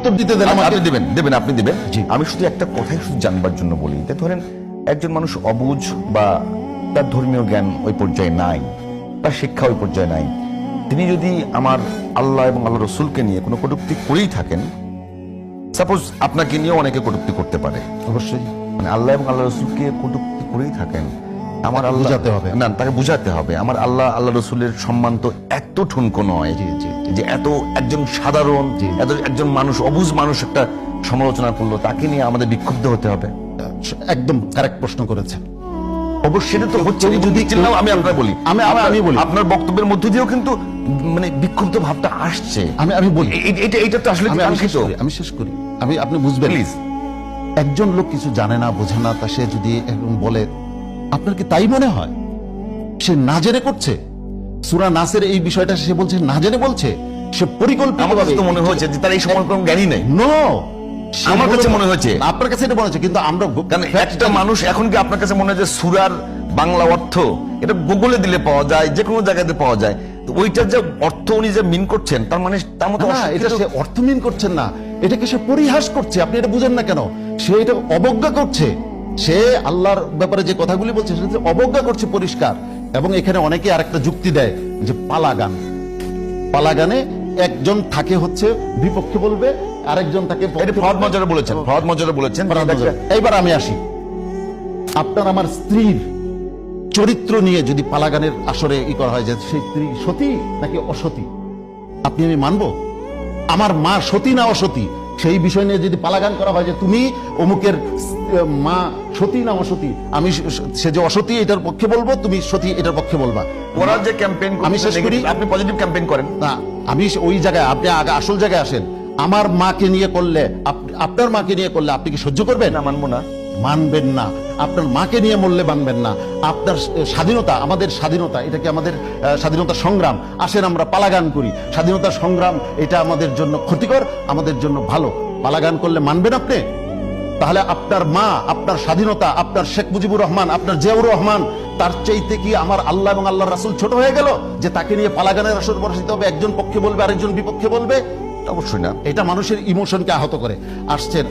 উত্তর দিতে দেন আমাকে। আপনি দেবেন আপনি দেবেন। আমি শুধু একটা কথাই শুধু জানবার জন্য বলি, যে ধরেন একজন মানুষ অবুঝ বা তার ধর্মীয় জ্ঞান ওই পর্যায়ে নাই, তার শিক্ষা ওই পর্যায়ে নাই, তিনি যদি আমার আল্লাহ এবং আল্লাহ রসুলকে নিয়ে কোনো কটূক্তি করেই থাকেন, সাপোজ আপনাকে নিয়েও অনেকে কটূক্তি করতে পারে, অবশ্যই মানে আল্লাহ এবং আল্লাহ রসুলকে কটূক্তি করেই থাকেন, আমার আল্লাহ বুঝাতে হবে, না তাকে বুঝাতে হবে আমার আল্লাহ আল্লাহ রসুলের সম্মান তো এত ঠুনকো নয় যে এত একজন সাধারণ একজন মানুষ অবুঝ মানুষ একটা সমালোচনা করলো, তাকে নিয়ে আমাদের বিক্ষুব্ধ হতে হবে। একদম কারেক্ট প্রশ্ন করেছেন। অবশ্যই এটা তো হচ্ছে। যদি আমি আপনার বলি, আমি বলি আপনার বক্তব্যের মধ্য দিয়েও কিন্তু মানে বিক্ষুব্ধ ভাবটা আসছে। আমি বলি এটা তো আসলে আমি শেষ করি, আপনি বুঝবেন প্লিজ। একজন লোক কিছু জানে না, বোঝে না, তা সে যদি এরকম বলে, আপনার কি তাই মনে হয় সে না জেনে করছে? সূরা নাসের এই বিষয়টা সে বলছে না জেনে বলছে, সে পরিকল্পিতভাবে মনে হয়েছে যে তার এই সম্পর্কে কোনো জ্ঞানই নেই। নো, আমার কাছে মনে হয়েছে, আপনার কাছে এটা মনে হচ্ছে, কিন্তু আমরা কারণ একটা মানুষ এখন কি আপনার কাছে মনে হয় যে সূরার বাংলা অর্থ এটা গুগলে দিলে পাওয়া যায়, যে কোনো জায়গাতে পাওয়া যায়, তো ওইটার যে অর্থ উনি যে মিন করছেন তার মানে তার মতো এটা সে অর্থ মিন করছেন না, এটাকে সে পরিহাস করছে। আপনি এটা বুঝেন না কেন? সে এটা অবজ্ঞা করছে, সে আল্লাহর ব্যাপারে যে কথাগুলি বলছে সেটা অবজ্ঞা করছে পরিষ্কার। এবং এখানে অনেকে আরেকটা যুক্তি দেয় যে পালাগানে একজন থাকে হচ্ছে বিপক্ষে বলবে, আরেকজন তাকে ফরদ মজারে বলেছেন। এইবার আমি আসি, আপনার আমার স্ত্রীর চরিত্র নিয়ে যদি পালাগানের আসরে ই করা হয় যে সেই স্ত্রী সতী নাকি অসতী, আপনি আমি মানবো? আমার মা সতী না অসতী সেই বিষয় নিয়ে যদি পালাগান করা হয় যে তুমি অমুকের মা সতী না অসতী, আমি সে যে অসতী এটার পক্ষে বলবো, তুমি সতী এটার পক্ষে বলবা। ওরা যে ক্যাম্পেইন আমি শেষ করি, আপনি পজিটিভ ক্যাম্পেইন করেন না, আমি ওই জায়গায়, আপনি আগে আসল জায়গায় আসেন। আমার মাকে নিয়ে করলে, আপনার মাকে নিয়ে করলে আপনি কি সহ্য করবেন? না, মানবো না। মানবেন না। আপনার মাকে নিয়ে মরলে মানবেন না। আপনার স্বাধীনতা, আমাদের স্বাধীনতা, এটা কি আমাদের স্বাধীনতা সংগ্রাম? আসেন আমরা পালাগান করি, স্বাধীনতা সংগ্রাম এটা আমাদের জন্য ক্ষতিকর, আমাদের জন্য ভালো। পালাগান করলে মানবেন আপনি? তাহলে আপনার মা, আপনার স্বাধীনতা, আপনার শেখ মুজিবুর রহমান, আপনার জিয়াউর রহমান, তার চাইতে কি আমার আল্লাহ এবং আল্লাহ রাসূল ছোট হয়ে গেল যে তাকে নিয়ে পালাগানের আসর বসাইতে হবে? একজন পক্ষে বলবে, আরেকজন বিপক্ষে বলবে? অবশ্যই না। এটা মানুষের ইমোশনকে আহত করে। আসছেন